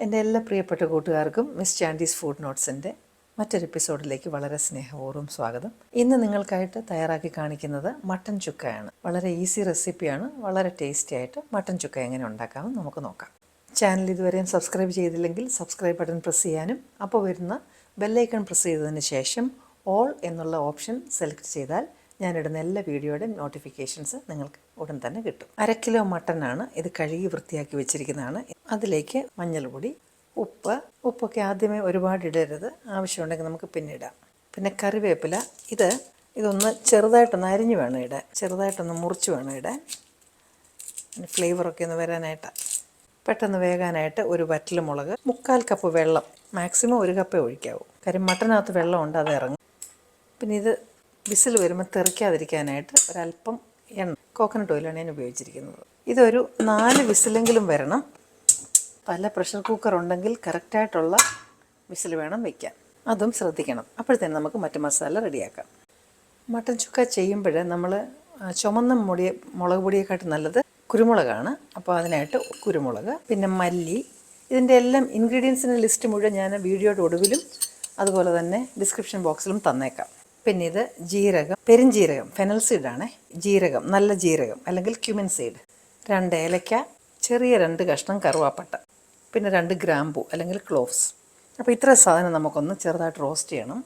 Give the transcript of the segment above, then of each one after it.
എൻ്റെ എല്ലാ പ്രിയപ്പെട്ട കൂട്ടുകാർക്കും മിസ് ചാൻഡീസ് ഫുഡ് നോട്ട്സിൻ്റെ മറ്റൊരു എപ്പിസോഡിലേക്ക് വളരെ സ്നേഹപൂർവ്വം സ്വാഗതം. ഇന്ന് നിങ്ങൾക്കായിട്ട് തയ്യാറാക്കി കാണിക്കുന്നത് മട്ടൻ ചുക്കയാണ്. വളരെ ഈസി റെസിപ്പിയാണ്. വളരെ ടേസ്റ്റി ആയിട്ട് മട്ടൻ ചുക്ക എങ്ങനെ ഉണ്ടാക്കാമെന്ന് നമുക്ക് നോക്കാം. ചാനൽ ഇതുവരെയും സബ്സ്ക്രൈബ് ചെയ്തില്ലെങ്കിൽ സബ്സ്ക്രൈബ് ബട്ടൺ പ്രസ് ചെയ്യാനും അപ്പോൾ വരുന്ന ബെല്ലൈക്കൺ പ്രസ് ചെയ്തതിന് ശേഷം ഓൾ എന്നുള്ള ഓപ്ഷൻ സെലക്ട് ചെയ്താൽ ഞാനിടുന്ന എല്ലാ വീഡിയോയുടെയും നോട്ടിഫിക്കേഷൻസ് നിങ്ങൾക്ക് ഉടൻ തന്നെ കിട്ടും. 1/2 കിലോ മട്ടനാണ്. ഇത് കഴുകി വൃത്തിയാക്കി വെച്ചിരിക്കുന്നതാണ്. അതിലേക്ക് മഞ്ഞൾപ്പൊടി, ഉപ്പൊക്കെ ആദ്യമേ ഒരുപാട് ഇടരുത്. ആവശ്യമുണ്ടെങ്കിൽ നമുക്ക് പിന്നെ ഇടാം. പിന്നെ കറിവേപ്പില, ഇതൊന്ന് ചെറുതായിട്ടൊന്ന് അരിഞ്ഞ് വേണം ഇടാൻ, ചെറുതായിട്ടൊന്ന് മുറിച്ച് വേണം ഇടാൻ. പിന്നെ ഫ്ലേവറൊക്കെ ഒന്ന് വരാനായിട്ടാണ്. പെട്ടെന്ന് വേകാനായിട്ട് ഒരു വറ്റൽമുളക്, 3/4 കപ്പ് വെള്ളം, മാക്സിമം 1 കപ്പേ ഒഴിക്കാവൂ. കാര്യം മട്ടനകത്ത് വെള്ളമുണ്ട്, അത് ഇറങ്ങും. പിന്നെ ഇത് വിസിൽ വരുമ്പോൾ തെറിക്കാതിരിക്കാനായിട്ട് ഒരല്പം എണ്ണ, കോക്കനട്ട് ഓയിലാണ് ഞാൻ ഉപയോഗിച്ചിരിക്കുന്നത്. ഇതൊരു 4 വിസിലെങ്കിലും വരണം. പല പ്രഷർ കുക്കർ ഉണ്ടെങ്കിൽ കറക്റ്റായിട്ടുള്ള വിസിൽ വേണം വയ്ക്കാൻ, അതും ശ്രദ്ധിക്കണം. അപ്പോഴത്തേനും നമുക്ക് മറ്റു മസാല റെഡിയാക്കാം. മട്ടൻ ചുക്ക ചെയ്യുമ്പോൾ നമ്മൾ ചുമന്ന മുളക് പൊടിയെക്കാട്ടും നല്ലത് കുരുമുളകാണ്. അപ്പോൾ അതിനായിട്ട് കുരുമുളക്, പിന്നെ മല്ലി, ഇതിൻ്റെ എല്ലാം ഇൻഗ്രീഡിയൻസിൻ്റെ ലിസ്റ്റ് മുഴുവൻ ഞാൻ വീഡിയോയുടെ ഒടുവിലും അതുപോലെ തന്നെ ഡിസ്ക്രിപ്ഷൻ ബോക്സിലും തന്നേക്കാം. പിന്നെ ഇത് ജീരകം, പെരുംജീരകം, ഫെനൽ സീഡാണ്. ജീരകം, നല്ല ജീരകം അല്ലെങ്കിൽ ക്യുമിൻ സീഡ്, 2 ഏലക്ക, ചെറിയ 2 കഷ്ണം കറുവാപ്പട്ട, പിന്നെ 2 ഗ്രാമ്പൂ അല്ലെങ്കിൽ ക്ലോവ്സ്. അപ്പോൾ ഇത്ര സാധനം നമുക്കൊന്ന് ചെറുതായിട്ട് റോസ്റ്റ് ചെയ്യണം.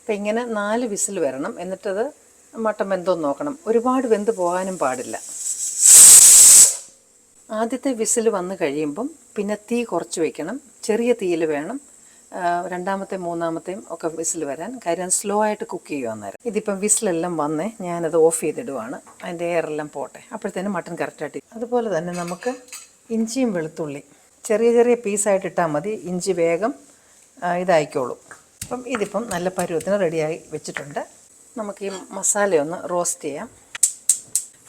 അപ്പം ഇങ്ങനെ 4 വിസിൽ വരണം. എന്നിട്ടത് മട്ടൻ വെന്തോന്ന് നോക്കണം. ഒരുപാട് വെന്ത് പോകാനും പാടില്ല. ആദ്യത്തെ വിസിൽ വന്ന് കഴിയുമ്പം പിന്നെ തീ കുറച്ച് വയ്ക്കണം. ചെറിയ തീയിൽ വേണം രണ്ടാമത്തെ മൂന്നാമത്തെയും ഒക്കെ വിസിൽ വരാൻ. കാര്യം സ്ലോ ആയിട്ട് കുക്ക് ചെയ്യുക അന്നേരം. ഇതിപ്പം വിസിലെല്ലാം വന്നേ, ഞാനത് ഓഫ് ചെയ്തിടുവാണ്. അതിൻ്റെ എയറെല്ലാം പോട്ടെ. അപ്പോഴത്തേനും മട്ടൻ കറക്റ്റായിട്ട്. അതുപോലെ തന്നെ നമുക്ക് ഇഞ്ചിയും വെളുത്തുള്ളി ചെറിയ ചെറിയ പീസായിട്ട് ഇട്ടാൽ മതി. ഇഞ്ചി വേഗം ഇതായിക്കോളും. അപ്പം ഇതിപ്പം നല്ല പരുവത്തിന് റെഡിയായി വെച്ചിട്ടുണ്ട്. നമുക്ക് ഈ മസാലയൊന്ന് റോസ്റ്റ് ചെയ്യാം.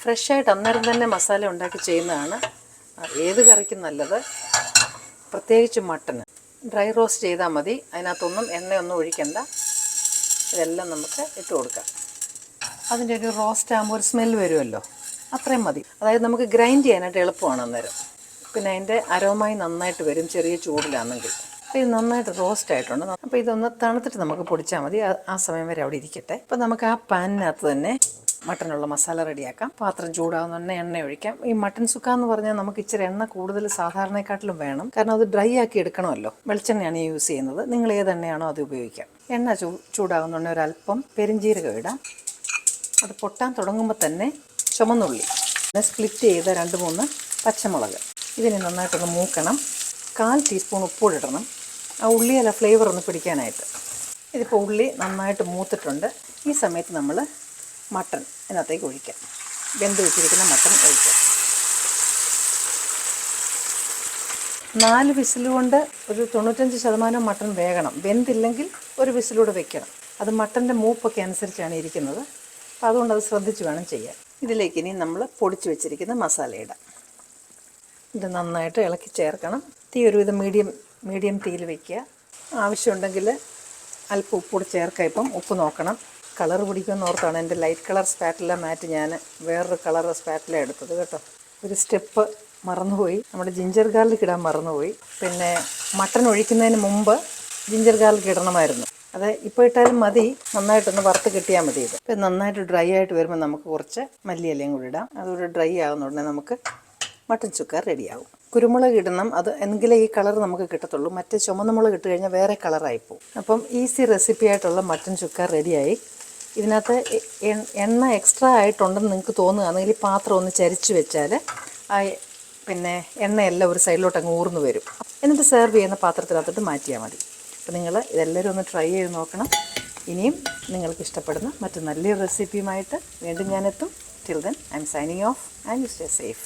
ഫ്രഷായിട്ട് അന്നേരം തന്നെ മസാല ഉണ്ടാക്കി ചെയ്യുന്നതാണ് ഏത് കറിക്കും നല്ലത്, പ്രത്യേകിച്ച് മട്ടന്. ഡ്രൈ റോസ്റ്റ് ചെയ്താൽ മതി. അതിനകത്തൊന്നും എണ്ണയൊന്നും ഒഴിക്കണ്ട. ഇതെല്ലാം നമുക്ക് ഇട്ട് കൊടുക്കാം. അതിൻ്റെ ഒരു റോസ്റ്റ് ആകുമ്പോൾ ഒരു സ്മെല്ല് വരുമല്ലോ, അത്രയും മതി. അതായത് നമുക്ക് ഗ്രൈൻഡ് ചെയ്യാനായിട്ട് എളുപ്പമാണ് അന്നേരം. പിന്നെ അതിൻ്റെ അരോമായി നന്നായിട്ട് വരും ചെറിയ ചൂടിലാണെങ്കിൽ. അപ്പോൾ ഇത് നന്നായിട്ട് റോസ്റ്റ് ആയിട്ടുണ്ട്. അപ്പോൾ ഇതൊന്ന് തണുത്തിട്ട് നമുക്ക് പൊടിച്ചാൽ മതി. ആ സമയം വരെ അവിടെ ഇരിക്കട്ടെ. അപ്പോൾ നമുക്ക് ആ പാനിനകത്ത് തന്നെ മട്ടനുള്ള മസാല റെഡിയാക്കാം. പാത്രം ചൂടാകുന്ന തന്നെ എണ്ണ ഒഴിക്കാം. ഈ മട്ടൻ സുക്ക എന്ന് പറഞ്ഞാൽ നമുക്ക് ഇച്ചിരി എണ്ണ കൂടുതൽ സാധാരണക്കാട്ടിലും വേണം. കാരണം അത് ഡ്രൈ ആക്കി എടുക്കണമല്ലോ. വെളിച്ചെണ്ണയാണ് യൂസ് ചെയ്യുന്നത്. നിങ്ങൾ ഏതെണ്ണയാണോ അത് ഉപയോഗിക്കാം. എണ്ണ ചൂടാകുന്നുണ്ടെങ്കിൽ ഒരല്പം പെരുംജീരകം ഇടാം. അത് പൊട്ടാൻ തുടങ്ങുമ്പോൾ തന്നെ ചുമന്നുള്ളി, പിന്നെ സ്പ്ലിറ്റ് ചെയ്ത 2-3 പച്ചമുളക്, ഇതിനെ നന്നായിട്ടൊന്ന് മൂക്കണം. 1/4 ടീസ്പൂൺ ഉപ്പൂടെ ഇടണം, ആ ഉള്ളിയല്ല ഫ്ലേവർ ഒന്ന് പിടിക്കാനായിട്ട്. ഇതിപ്പോൾ ഉള്ളി നന്നായിട്ട് മൂത്തിട്ടുണ്ട്. ഈ സമയത്ത് നമ്മൾ മട്ടൺ ഇതിനകത്തേക്ക് ഒഴിക്കാം. വെന്ത് വെച്ചിരിക്കുന്ന മട്ടൺ ഒഴിക്കാം. 4 വിസിലുകൊണ്ട് ഒരു 95% മട്ടൺ വേകണം. വെന്തില്ലെങ്കിൽ ഒരു വിസിലൂടെ വെക്കണം. അത് മട്ടൻ്റെ മൂപ്പൊക്കെ അനുസരിച്ചാണ് ഇരിക്കുന്നത്. അപ്പോൾ അതുകൊണ്ട് അത് ശ്രദ്ധിച്ച് വേണം ചെയ്യാൻ. ഇതിലേക്ക് ഇനി നമ്മൾ പൊടിച്ച് വെച്ചിരിക്കുന്ന മസാല ഇടാം. ഇത് നന്നായിട്ട് ഇളക്കി ചേർക്കണം. തീ ഒരുവിധം മീഡിയം തീയിൽ വയ്ക്കുക. ആവശ്യമുണ്ടെങ്കിൽ അല്പം ഉപ്പൂടെ ചേർക്കാം. ഇപ്പം ഉപ്പ് നോക്കണം. കളർ പിടിക്കുമെന്ന് ഓർത്താണ് എൻ്റെ ലൈറ്റ് കളർ സ്പാറ്റില മാറ്റ് ഞാൻ വേറൊരു കളർ സ്പാറ്റില എടുത്തത് കേട്ടോ. ഒരു സ്റ്റെപ്പ് മറന്നുപോയി. നമ്മുടെ ജിഞ്ചർ ഗാർലിക് ഇടാൻ മറന്നുപോയി. പിന്നെ മട്ടൺ ഒഴിക്കുന്നതിന് മുമ്പ് ജിഞ്ചർ ഗാർലിക് ഇടണമായിരുന്നു. അത് ഇപ്പോൾ ഇട്ടാലും മതി. നന്നായിട്ടൊന്ന് വറുത്ത് കിട്ടിയാൽ മതി. ഇപ്പം നന്നായിട്ട് ഡ്രൈ ആയിട്ട് വരുമ്പോൾ നമുക്ക് കുറച്ച് മല്ലിയിലയും കൂടി ഇടാം. അതുകൂടെ ഡ്രൈ ആകുന്നുടനെ നമുക്ക് മട്ടൻ ചുക്ക റെഡിയാവും. കുരുമുളക് ഇടണം. അത് എങ്കിലേ ഈ കളർ നമുക്ക് കിട്ടത്തുള്ളൂ. മറ്റേ ചുമന്ന മുളക് ഇട്ട് കഴിഞ്ഞാൽ വേറെ കളറായിപ്പോവും. അപ്പം ഈസി റെസിപ്പി ആയിട്ടുള്ള മട്ടൻ ചുക്ക റെഡിയായി. ഇതിനകത്ത് എണ്ണ എക്സ്ട്രാ ആയിട്ടുണ്ടെന്ന് നിങ്ങൾക്ക് തോന്നുകയാണെങ്കിൽ ഈ പാത്രം ഒന്ന് ചരിച്ച് വെച്ചാൽ പിന്നെ എണ്ണയെല്ലാം ഒരു സൈഡിലോട്ട് അങ്ങ് ഊർന്നു വരും. എന്നിട്ട് സെർവ് ചെയ്യുന്ന പാത്രത്തിനകത്തോട്ട് മാറ്റിയാൽ മതി. അപ്പോൾ നിങ്ങൾ ഇതെല്ലാവരും ഒന്ന് ട്രൈ ചെയ്ത് നോക്കണം. ഇനിയും നിങ്ങൾക്ക് ഇഷ്ടപ്പെടുന്ന മറ്റു നല്ലൊരു റെസിപ്പിയുമായിട്ട് വീണ്ടും ഞാനെത്തും. Till then I am signing off and you stay safe.